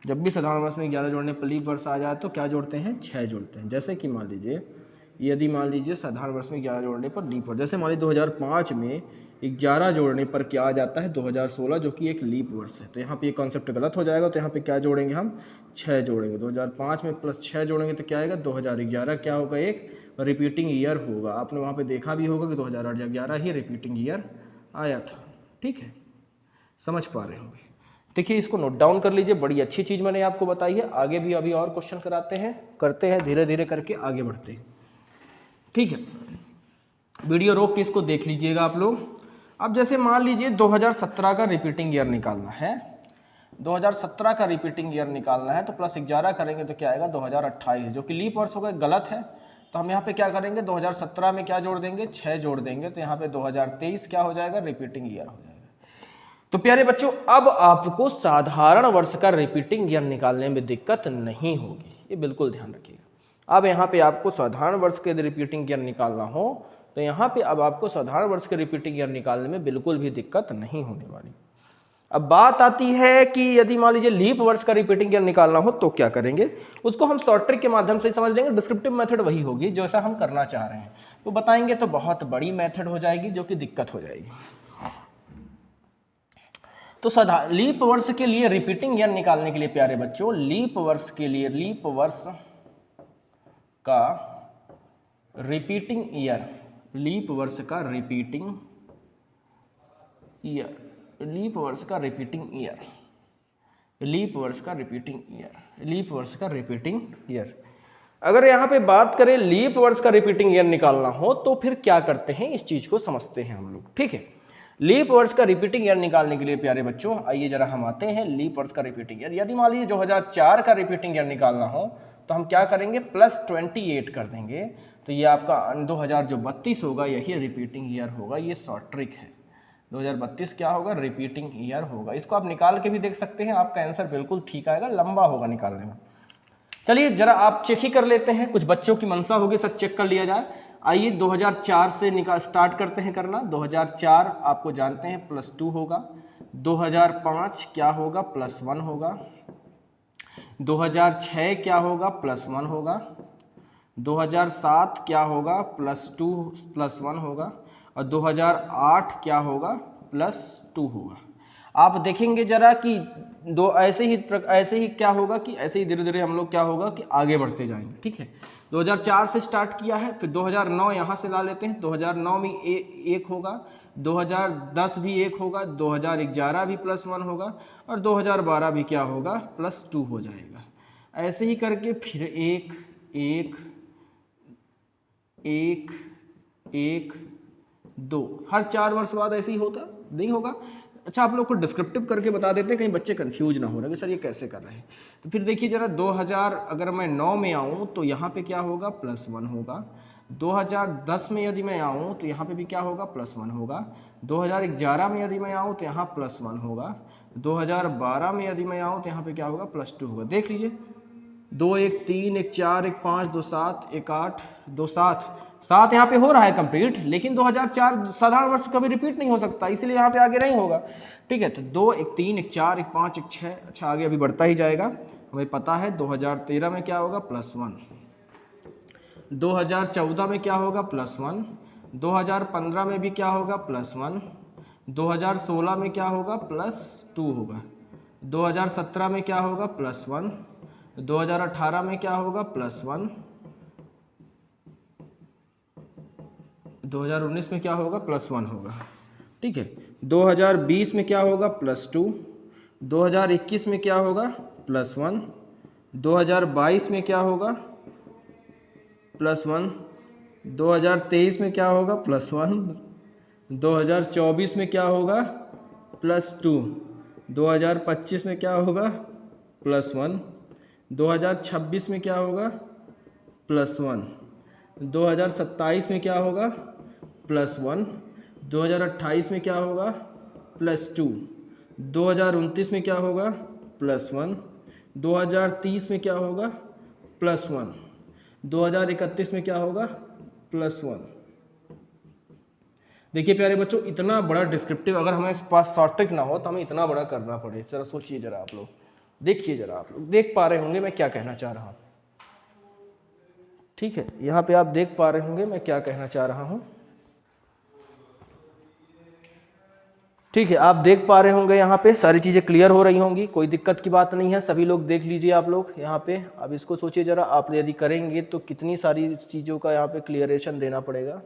जब भी साधारण वर्ष में 11 जोड़ने पर लीप वर्ष आ जाए तो क्या जोड़ते हैं 6 जोड़ते हैं। जैसे कि मान लीजिए, यदि मान लीजिए साधारण वर्ष में 11 जोड़ने पर लीप वर्ष, जैसे मान लीजिए 2005 में 11 जोड़ने पर क्या आ जाता है 2016, जो कि एक लीप वर्ष है। तो यहाँ पे ये कॉन्सेप्ट गलत हो जाएगा, तो यहाँ पे क्या जोड़ेंगे हम 6 जोड़ेंगे। 2005 में प्लस 6 जोड़ेंगे तो क्या आएगा 2011, क्या होगा एक रिपीटिंग ईयर होगा। आपने वहाँ पे देखा भी होगा कि 2011 ही रिपीटिंग ईयर आया था। ठीक है, समझ पा रहे होंगे। देखिए इसको नोट डाउन कर लीजिए, बड़ी अच्छी चीज़ मैंने आपको बताई है। आगे भी अभी और क्वेश्चन करते हैं धीरे धीरे करके आगे बढ़ते हैं। ठीक है, वीडियो रोक के इसको देख लीजिएगा आप लोग। अब जैसे मान लीजिए 2017 का रिपीटिंग ईयर निकालना है, 2017 का रिपीटिंग ईयर निकालना है तो प्लस 11 करेंगे तो क्या आएगा 2028, जो कि लीप वर्ष होगा, गलत है। तो हम यहाँ पे क्या करेंगे 2017 में क्या जोड़ देंगे 6 जोड़ देंगे, तो यहाँ पे 2023 क्या हो जाएगा रिपीटिंग ईयर हो जाएगा। तो प्यारे बच्चों अब आपको साधारण वर्ष का रिपीटिंग ईयर निकालने में दिक्कत नहीं होगी, ये बिल्कुल ध्यान रखिएगा। अब यहाँ पे आपको साधारण वर्ष के रिपीटिंग ईयर निकालना हो तो यहाँ पे अब आपको साधारण वर्ष के रिपीटिंग ईयर निकालने में बिल्कुल भी दिक्कत नहीं होने वाली। अब बात आती है कि यदि मान लीजिए लीप वर्ष का रिपीटिंग ईयर निकालना हो तो क्या करेंगे, उसको हम शॉर्ट ट्रिक के माध्यम से समझ लेंगे। डिस्क्रिप्टिव मेथड वही होगी जैसा हम करना चाह रहे हैं, तो बताएंगे तो बहुत बड़ी मेथड हो जाएगी जो कि दिक्कत हो जाएगी। तो लीप वर्ष के लिए रिपीटिंग ईयर निकालने के लिए प्यारे बच्चों, लीप वर्ष का रिपीटिंग ईयर, लीप वर्ष का रिपीटिंग ईयर। अगर यहाँ पे बात करें लीप वर्ष का रिपीटिंग ईयर निकालना हो तो फिर क्या करते हैं, इस चीज को समझते हैं हम लोग। ठीक है, लीप वर्ष का रिपीटिंग ईयर निकालने के लिए प्यारे बच्चों आइए जरा हम आते हैं लीप वर्ष का रिपीटिंग ईयर। यदि मान लीजिए 2004 का रिपीटिंग ईयर निकालना हो तो हम क्या करेंगे प्लस 28 कर देंगे, तो ये आपका 2032 होगा, यही रिपीटिंग ईयर होगा। ये शॉर्ट ट्रिक है, 2032 क्या होगा रिपीटिंग ईयर होगा। इसको आप निकाल के भी देख सकते हैं, आपका आंसर बिल्कुल ठीक आएगा, लंबा होगा निकालने में। चलिए जरा आप चेक ही कर लेते हैं, कुछ बच्चों की मनसा होगी सर चेक कर लिया जाए। आइए 2004 से स्टार्ट करते हैं करना। 2004 आपको जानते हैं +2 होगा, 2005 क्या होगा +1 होगा, 2006 क्या होगा +1 होगा, 2007 क्या होगा +2 +1 होगा, और 2008 क्या होगा +2 होगा। आप देखेंगे जरा कि ऐसे ही क्या होगा कि ऐसे ही धीरे धीरे हम लोग क्या होगा कि आगे बढ़ते जाएंगे। ठीक है, 2004 से स्टार्ट किया है, फिर 2009 यहाँ से ला लेते हैं, 2009 में 1 होगा, 2010 भी 1 होगा, 2011 भी +1 होगा, और 2012 भी क्या होगा +2 हो जाएगा। ऐसे ही करके फिर 1 1 1 1 2, हर 4 वर्ष बाद ऐसे ही होता नहीं होगा। अच्छा आप लोग को डिस्क्रिप्टिव करके बता देते हैं, कहीं बच्चे कंफ्यूज ना हो रहे कि सर ये कैसे कर रहे हैं। तो फिर देखिए जरा 2000 अगर मैं 9 में आऊँ तो यहाँ पे क्या होगा +1 होगा, 2010 में यदि मैं आऊँ तो यहाँ पे भी क्या होगा, +1 होगा। 2011 में यदि मैं आऊँ तो यहाँ +1 होगा। 2012 में यदि मैं आऊँ तो यहाँ पे क्या होगा, +2 होगा। देख लीजिए, 2 1 3 1 4 1 5 2 7 1 8 2 7 7 यहाँ पे हो रहा है कंप्लीट, लेकिन 2004 साधारण वर्ष कभी रिपीट नहीं हो सकता, इसलिए यहाँ पे आगे नहीं होगा। ठीक है, तो 2 1 3 1 4 1 5 1 6, अच्छा आगे अभी बढ़ता ही जाएगा। हमें पता है 2013 में क्या होगा, +1। 2014 में क्या होगा, +1। 2015 में भी क्या होगा, +1। 2016 में क्या होगा, +2 होगा। 2017 में क्या होगा, +1। 2018 में क्या होगा, +1। 2019 में क्या होगा, +1 होगा। ठीक है, 2020 में क्या होगा, +2। 2021 में क्या होगा, +1। 2022 में क्या होगा, +1। 2023 में क्या होगा, +1। 2024 में क्या होगा, +2। 2025 में क्या होगा, +1। 2026 में क्या होगा, +1। 2027 में क्या होगा, +1। 2028 में क्या होगा, +2। 2029 में क्या होगा, +1। 2030 में क्या होगा, +1। 2031 में क्या होगा, +1। देखिए प्यारे बच्चों, इतना बड़ा डिस्क्रिप्टिव अगर हमें पास शॉर्ट ट्रिक ना हो तो हमें इतना बड़ा करना पड़े। जरा सोचिए, जरा आप लोग देखिए, जरा आप लोग देख पा रहे होंगे मैं क्या कहना चाह रहा हूँ। ठीक है, यहाँ पे आप देख पा रहे होंगे मैं क्या कहना चाह रहा हूँ। ठीक है, आप देख पा रहे होंगे, यहाँ पे सारी चीज़ें क्लियर हो रही होंगी, कोई दिक्कत की बात नहीं है। सभी लोग देख लीजिए आप लोग यहाँ पे। अब इसको सोचिए जरा, आप यदि करेंगे तो कितनी सारी चीज़ों का यहाँ पे क्लियरेशन देना पड़ेगा।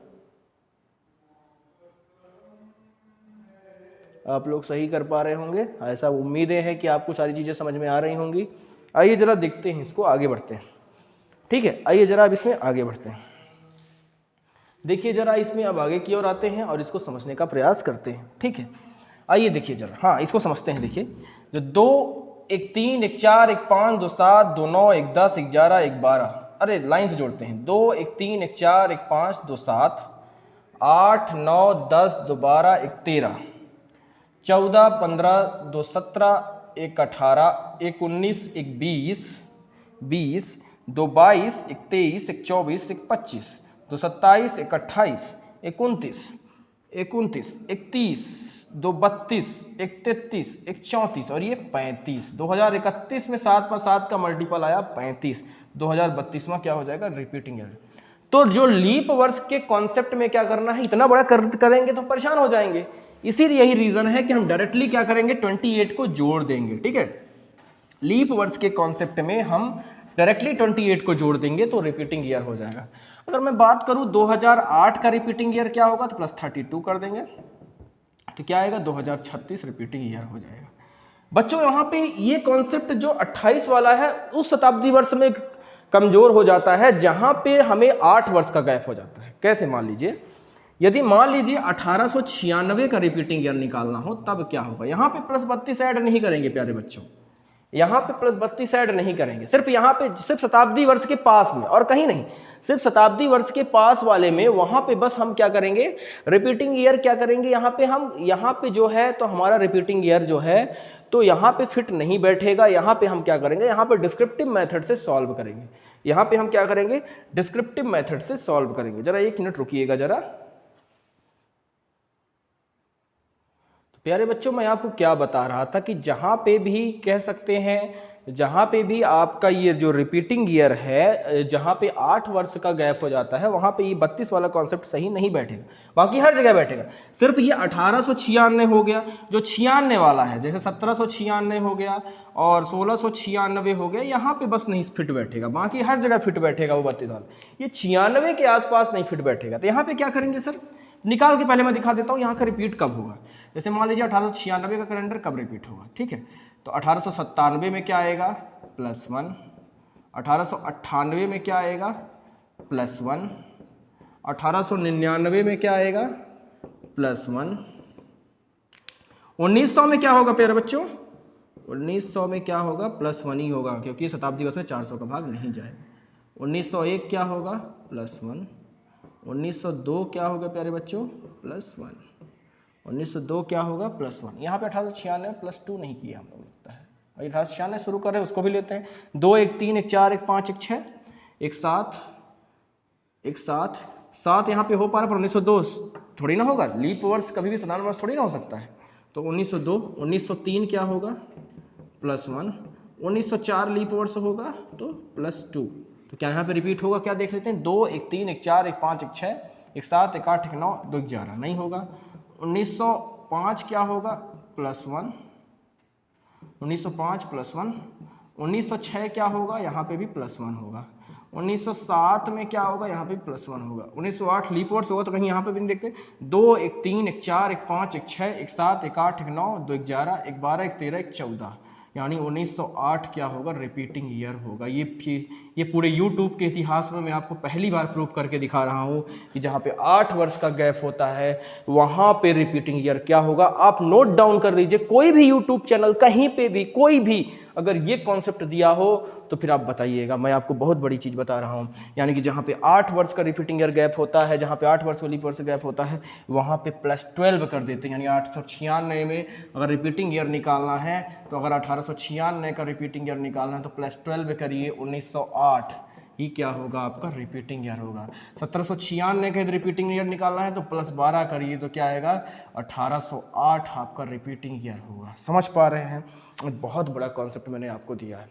आप लोग सही कर पा रहे होंगे, ऐसा उम्मीदें हैं कि आपको सारी चीज़ें समझ में आ रही होंगी। आइए जरा देखते हैं इसको, आगे बढ़ते हैं। ठीक है, आइए जरा अब इसमें आगे बढ़ते हैं। देखिए जरा, इसमें अब आगे की ओर आते हैं और इसको समझने का प्रयास करते हैं। ठीक है, आइए देखिए जरा, हाँ इसको समझते हैं। देखिए, जो 2 1 3 1 4 1 5 2 7 2 9 1 10 1 11 1 12, अरे लाइन से जोड़ते हैं। 2 1 3 1 4 1 5 2 7 8 9 10 2 12 1 13 14 15 2 17 1 18 1 19 1 20 20 2 22 1 23 1 24 1 25 2 27 1 28 1 29 29 1 30 2 32 1 33 1 34 और ये 35। 2031 में 7 पर 7 का मल्टीपल आया 35। 2032 में क्या हो जाएगा, रिपीटिंग ईयर। तो जो लीप वर्ष के कॉन्सेप्ट में क्या करना है, इतना बड़ा करेंगे तो परेशान हो जाएंगे। इसीलिए यही रीजन है कि हम डायरेक्टली क्या करेंगे, 28 को जोड़ देंगे। ठीक है, लीप वर्ष के कॉन्सेप्ट में हम डायरेक्टली 28 को जोड़ देंगे तो रिपीटिंग ईयर हो जाएगा। अगर मैं बात करूं 2008 का रिपीटिंग ईयर क्या होगा, तो +32 कर देंगे तो क्या आएगा, 2036 रिपीटिंग ईयर हो जाएगा। बच्चों यहाँ पे ये कॉन्सेप्ट जो 28 वाला है उस शताब्दी वर्ष में कमजोर हो जाता है जहां पे हमें 8 वर्ष का गैप हो जाता है। कैसे, मान लीजिए यदि मान लीजिए 1896 का रिपीटिंग ईयर निकालना हो तब क्या होगा। यहाँ पे +32 ऐड नहीं करेंगे प्यारे बच्चों, यहाँ पे +32 ऐड नहीं करेंगे, सिर्फ यहाँ पे सिर्फ शताब्दी वर्ष के पास में और कहीं नहीं, सिर्फ शताब्दी वर्ष के पास वाले में, वहाँ पे बस हम क्या करेंगे, रिपीटिंग ईयर क्या करेंगे, यहाँ पे हम यहाँ पे जो है तो हमारा रिपीटिंग ईयर जो है तो यहाँ पे फिट नहीं बैठेगा। यहाँ पे हम क्या करेंगे, यहाँ पे डिस्क्रिप्टिव मेथड से सॉल्व करेंगे। यहाँ पे हम क्या करेंगे, डिस्क्रिप्टिव मेथड से सॉल्व करेंगे। जरा 1 मिनट रुकिएगा जरा। प्यारे बच्चों, मैं आपको क्या बता रहा था कि जहाँ पे भी कह सकते हैं, जहाँ पे भी आपका ये जो रिपीटिंग ईयर है, जहाँ पे 8 वर्ष का गैप हो जाता है, वहाँ पे ये 32 वाला कॉन्सेप्ट सही नहीं बैठेगा, बाकी हर जगह बैठेगा। सिर्फ ये 1896 हो गया जो 96 वाला है, जैसे 1796 हो गया और 1696 हो गया, यहाँ पे बस नहीं फिट बैठेगा, बाकी हर जगह फिट बैठेगा वो 32 वाला। ये 96 के आसपास नहीं फिट बैठेगा। तो यहाँ पे क्या करेंगे सर, निकाल के पहले मैं दिखा देता हूँ यहाँ का रिपीट कब होगा। जैसे मान लीजिए 1896 का कैलेंडर कब रिपीट होगा। ठीक है, तो 1897 में क्या आएगा, +1। 1898 में क्या आएगा, +1। 1899 में क्या आएगा, +1। 1900 में क्या होगा प्यारे बच्चों, 1900 में क्या होगा, +1 ही होगा, क्योंकि शताब्दी वर्ष में 400 का भाग नहीं जाएगा। 1901 क्या होगा, +1। 1902 क्या होगा प्यारे बच्चों? +1। 1902 क्या होगा? +1। यहाँ पे 1896 +2 नहीं किया हम लोग, लगता है भाई 1896 शुरू कर रहे हैं, उसको भी लेते हैं। 2 1 3 1 4 1 5 1 6 1 7 1 7 7 यहाँ पे हो पा रहा है, पर 1902 थोड़ी ना होगा, लीप वर्ष कभी भी साधारण वर्ष थोड़ी ना हो सकता है। तो 1902, 1903 क्या होगा? +1। 1904 लीप वर्ष होगा तो +2। तो क्या यहाँ पे रिपीट होगा? क्या देख लेते हैं, 2 1 3 1 4 1 5 1 6 1 7 1 8 1 9 2 11 नहीं होगा। 1905 क्या होगा? +1। 1905 +1। 1906 क्या होगा? यहाँ पे भी +1 होगा। 1907 में क्या होगा? यहाँ पे भी +1 होगा। 1908 लीप वर्ष होगा तो कहीं यहाँ पे भी नहीं देखते। 2 1 3 1 4 1 5 1 6 1 7 1 8 1 9 2 11 1 12 1 13 1 14, यानी 1908 क्या होगा? रिपीटिंग ईयर होगा। ये पूरे YouTube के इतिहास में मैं आपको पहली बार प्रूव करके दिखा रहा हूँ कि जहाँ पे 8 वर्ष का गैप होता है वहाँ पे रिपीटिंग ईयर क्या होगा। आप नोट डाउन कर लीजिए, कोई भी YouTube चैनल कहीं पे भी कोई भी अगर ये कॉन्सेप्ट दिया हो तो फिर आप बताइएगा। मैं आपको बहुत बड़ी चीज़ बता रहा हूँ, यानी कि जहाँ पे 8 वर्ष का रिपीटिंग ईयर गैप होता है, जहाँ पे 8 वर्ष का लीप वर्ष गैप होता है, वहाँ पे +12 कर देते हैं। यानी 896 में अगर रिपीटिंग ईयर निकालना है तो अगर 1896 का रिपीटिंग ईयर निकालना है तो +12 करिए, 1908 ही क्या होगा? आपका रिपीटिंग ईयर होगा। 1796 का रिपीटिंग ईयर निकालना है तो +12 करिए तो क्या आएगा? 1808 आपका रिपीटिंग ईयर होगा। समझ पा रहे हैं? बहुत बड़ा कॉन्सेप्ट मैंने आपको दिया है।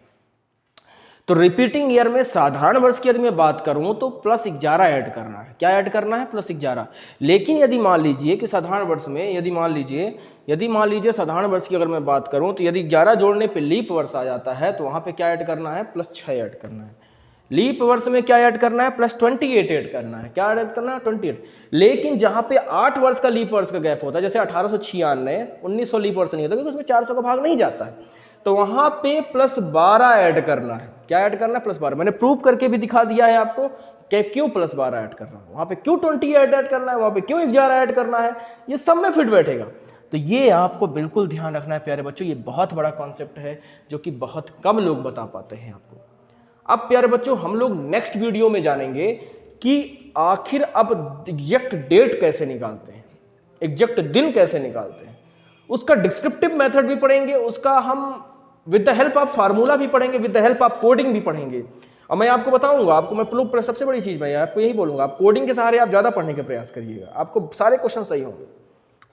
तो रिपीटिंग ईयर में साधारण वर्ष की यदि मैं बात करूं तो +11 ऐड करना है। क्या ऐड करना है? +11। लेकिन यदि मान लीजिए कि साधारण वर्ष में यदि मान लीजिए साधारण वर्ष की अगर मैं बात करूं तो यदि 11 जोड़ने पे लीप वर्ष आ जाता है तो वहां पे क्या ऐड करना है? +6 ऐड करना है। लीप वर्ष में क्या ऐड करना है? +28 ऐड करना है। क्या ऐड करना है? 28। लेकिन जहां पे 8 वर्ष का लीप वर्ष का गैप होता है, जैसे 1896, 1900 लीप वर्ष नहीं होता क्योंकि उसमें 400 का भाग नहीं जाता है, तो वहां पे +12 ऐड करना है। क्या ऐड करना है? +12। मैंने प्रूव करके भी दिखा दिया है आपको कि क्यों +12 ऐड कर रहा हूं, वहां पे क्यों 28 ऐड करना है, वहां पे क्यों 11 ऐड करना है, ये सब में फिट बैठेगा। तो ये आपको बिल्कुल ध्यान रखना है प्यारे बच्चों, ये बहुत बड़ा कॉन्सेप्ट है जो कि बहुत कम लोग बता पाते हैं आपको। अब प्यारे बच्चों हम लोग नेक्स्ट वीडियो में जानेंगे कि आखिर अब एग्जैक्ट डेट कैसे निकालते हैं, एग्जैक्ट दिन कैसे निकालते हैं, उसका डिस्क्रिप्टिव मेथड भी पढ़ेंगे, उसका हम with the help of formula भी पढ़ेंगे, with the help of coding भी पढ़ेंगे। और मैं आपको बताऊंगा, आपको मैं प्रूव सबसे बड़ी चीज मैं आपको यही बोलूंगा, आप कोडिंग के सहारे आप ज्यादा पढ़ने का प्रयास करिएगा, आपको सारे क्वेश्चन सही होंगे।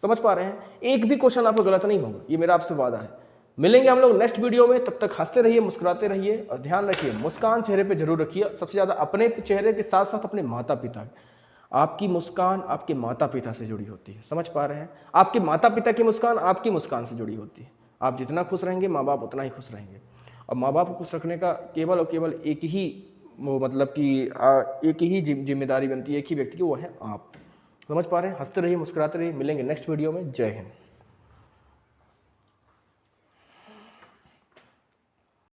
समझ पा रहे हैं? एक भी क्वेश्चन आपको गलत नहीं होगा, ये मेरा आपसे वादा है। मिलेंगे हम लोग नेक्स्ट वीडियो में, तब तक हंसते रहिए, मुस्कुराते रहिए और ध्यान रखिए मुस्कान चेहरे पे जरूर रखिए, सबसे ज्यादा अपने चेहरे के साथ साथ अपने माता पिता। आपकी मुस्कान आपके माता पिता से जुड़ी होती है। समझ पा रहे हैं? आपके माता पिता की मुस्कान आपकी मुस्कान से जुड़ी होती है। आप जितना खुश रहेंगे माँ बाप उतना ही खुश रहेंगे। और माँ बाप को खुश रखने का केवल और केवल एक ही वो मतलब कि एक ही जिम्मेदारी बनती है एक ही व्यक्ति की, वो है आप। समझ पा रहे हैं? हंसते रहिए, मुस्कुराते रहिए। मिलेंगे नेक्स्ट वीडियो में। जय हिंद।